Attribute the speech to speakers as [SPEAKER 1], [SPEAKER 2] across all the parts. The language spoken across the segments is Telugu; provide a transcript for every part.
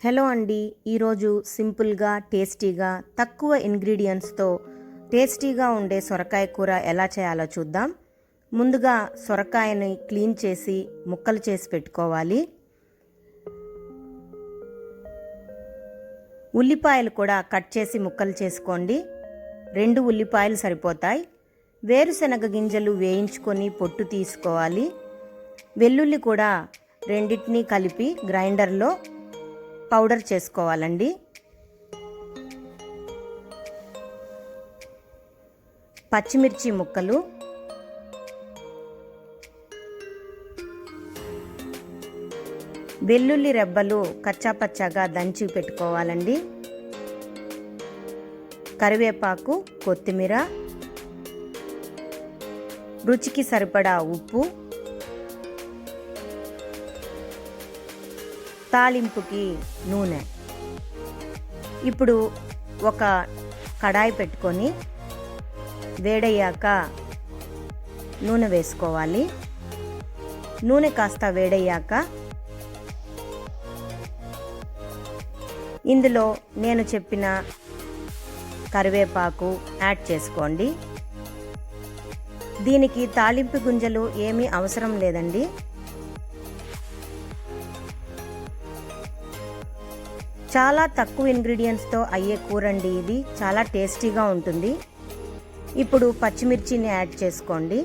[SPEAKER 1] హలో అండి, ఈరోజు సింపుల్గా టేస్టీగా తక్కువ ఇంగ్రీడియంట్స్తో టేస్టీగా ఉండే సొరకాయ కూర ఎలా చేయాలో చూద్దాం. ముందుగా సొరకాయని క్లీన్ చేసి ముక్కలు చేసి పెట్టుకోవాలి. ఉల్లిపాయలు కూడా కట్ చేసి ముక్కలు చేసుకోండి. 2 ఉల్లిపాయలు సరిపోతాయి. వేరుశనగ గింజలు వేయించుకొని పొట్టు తీసుకోవాలి. వెల్లుల్లి కూడా రెండింటినీ కలిపి గ్రైండర్లో పౌడర్ చేసుకోవాలండి. పచ్చిమిర్చి ముక్కలు, వెల్లుల్లి రెబ్బలు కచ్చాపచ్చాగా దంచి పెట్టుకోవాలండి. కరివేపాకు, కొత్తిమీర, రుచికి సరిపడా ఉప్పు, తాలింపుకి నూనె. ఇప్పుడు ఒక కడాయి పెట్టుకొని వేడయ్యాక నూనె వేసుకోవాలి. నూనె కాస్త వేడయ్యాక ఇందులో నేను చెప్పిన కరివేపాకు యాడ్ చేసుకోండి. దీనికి తాలింపు గింజలు ఏమీ అవసరం లేదండి. చాలా తక్కువ ఇంగ్రీడియంట్స్తో అయ్యే కూర అండి ఇది. చాలా టేస్టీగా ఉంటుంది. ఇప్పుడు పచ్చిమిర్చిని యాడ్ చేసుకోండి.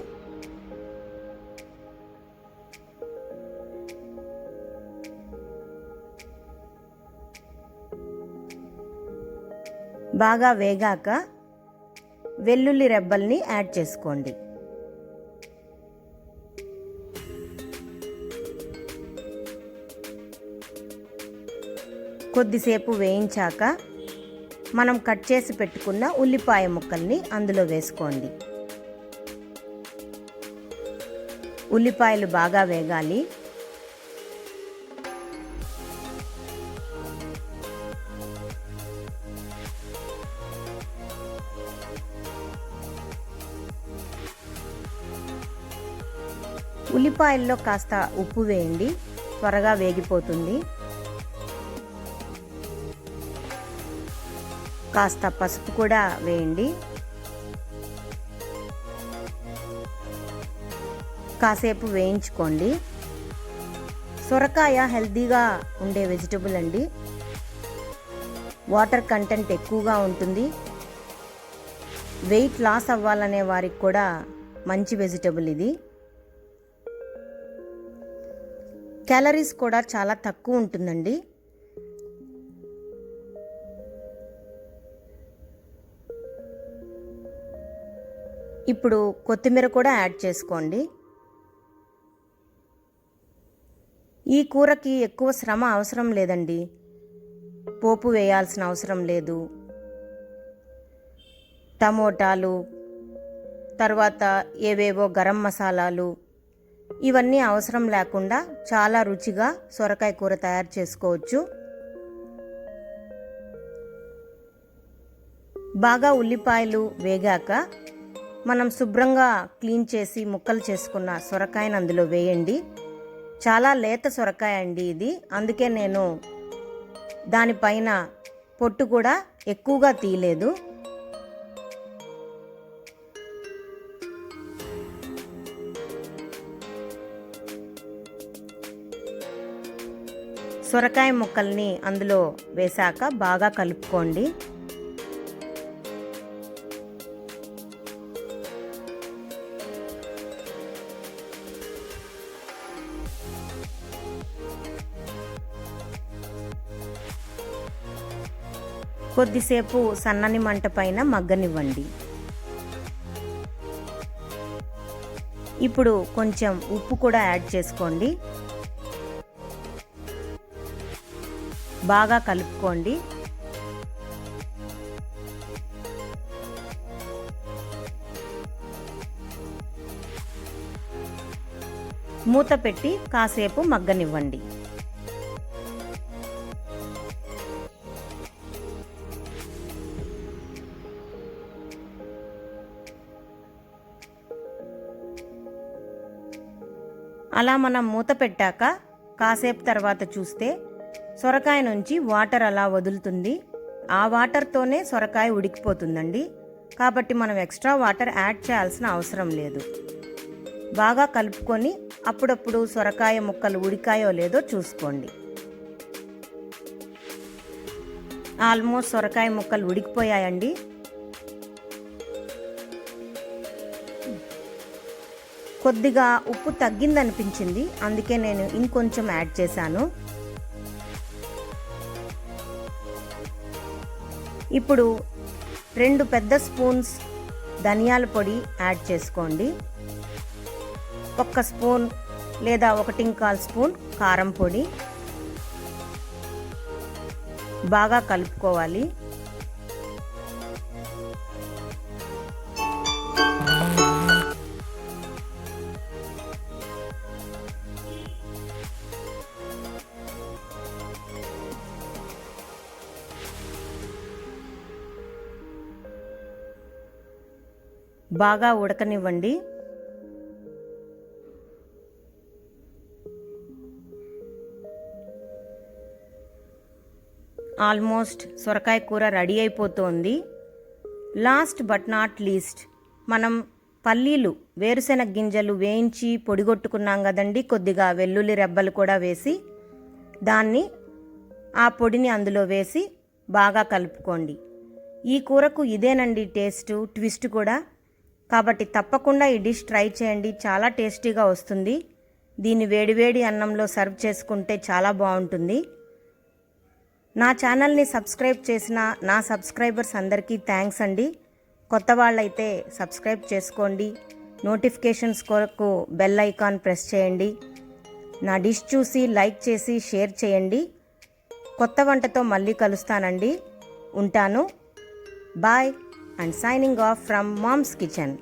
[SPEAKER 1] బాగా వేగాక వెల్లుల్లి రెబ్బల్ని యాడ్ చేసుకోండి. కొద్దిసేపు వేయించాక మనం కట్ చేసి పెట్టుకున్న ఉల్లిపాయ ముక్కల్ని అందులో వేసుకోండి. ఉల్లిపాయలు బాగా వేగాలి. ఉల్లిపాయల్లో కాస్త ఉప్పు వేయండి, త్వరగా వేగిపోతుంది. కాస్త పసుపు కూడా వేయండి. కాసేపు వేయించుకోండి. సొరకాయ హెల్తీగా ఉండే వెజిటబుల్ అండి. వాటర్ కంటెంట్ ఎక్కువగా ఉంటుంది. వెయిట్ లాస్ అవ్వాలనే వారికి కూడా మంచి వెజిటబుల్ ఇది. క్యాలరీస్ కూడా చాలా తక్కువ ఉంటుందండి. ఇప్పుడు కొత్తిమీర కూడా యాడ్ చేసుకోండి. ఈ కూరకి ఎక్కువ శ్రమ అవసరం లేదండి. పోపు వేయాల్సిన అవసరం లేదు. టమోటాలు, తర్వాత ఏవేవో గరం మసాలాలు ఇవన్నీ అవసరం లేకుండా చాలా రుచిగా సొరకాయ కూర తయారు చేసుకోవచ్చు. బాగా ఉల్లిపాయలు వేగాక మనం శుభ్రంగా క్లీన్ చేసి ముక్కలు చేసుకున్న సొరకాయను అందులో వేయండి. చాలా లేత సొరకాయ అండి ఇది, అందుకే నేను దానిపైన పొట్టు కూడా ఎక్కువగా తీయలేదు. సొరకాయ ముక్కల్ని అందులో వేశాక బాగా కలుపుకోండి. కొద్దిసేపు సన్నని మంట పైన మగ్గనివ్వండి. ఇప్పుడు కొంచెం ఉప్పు కూడా యాడ్ చేసుకోండి. బాగా కలుపుకోండి. మూత పెట్టి కాసేపు మగ్గనివ్వండి. అలా మనం మూత పెట్టాక కాసేపు తర్వాత చూస్తే సొరకాయ నుంచి వాటర్ అలా వదులుతుంది. ఆ వాటర్తోనే సొరకాయ ఉడికిపోతుందండి. కాబట్టి మనం ఎక్స్ట్రా వాటర్ యాడ్ చేయాల్సిన అవసరం లేదు. బాగా కలుపుకొని అప్పుడప్పుడు సొరకాయ ముక్కలు ఉడికాయో లేదో చూసుకోండి. ఆల్మోస్ట్ సొరకాయ ముక్కలు ఉడికిపోయాయండి. కొద్దిగా ఉప్పు తగ్గిందనిపించింది, అందుకే నేను ఇంకొంచెం యాడ్ చేశాను. ఇప్పుడు 2 పెద్ద స్పూన్స్ ధనియాల పొడి యాడ్ చేసుకోండి. 1 స్పూన్ లేదా 1.25 స్పూన్ కారం పొడి. బాగా కలుపుకోవాలి. బాగా ఉడకనివ్వండి. ఆల్మోస్ట్ సొరకాయ కూర రెడీ అయిపోతుంది. లాస్ట్ బట్ నాట్ లీస్ట్, మనం పల్లీలు, వేరుశెనగ గింజలు వేయించి పొడిగొట్టుకున్నాం కదండి. కొద్దిగా వెల్లుల్లి రెబ్బలు కూడా వేసి ఆ పొడిని అందులో వేసి బాగా కలుపుకోండి. ఈ కూరకు ఇదేనండి ట్విస్ట్ కూడా. కాబట్టి తప్పకుండా ఈ డిష్ ట్రై చేయండి, చాలా టేస్టీగా వస్తుంది. దీన్ని వేడివేడి అన్నంలో సర్వ్ చేసుకుంటే చాలా బాగుంటుంది. నా ఛానల్ని సబ్స్క్రైబ్ చేసిన నా సబ్స్క్రైబర్స్ అందరికీ థ్యాంక్స్ అండి. కొత్త వాళ్ళైతే సబ్స్క్రైబ్ చేసుకోండి. నోటిఫికేషన్స్ కొరకు బెల్ ఐకాన్ ప్రెస్ చేయండి. నా డిష్ చూసి లైక్ చేసి షేర్ చేయండి. కొత్త వంటతో మళ్ళీ కలుస్తానండి. ఉంటాను. Bye and signing off from mom's kitchen.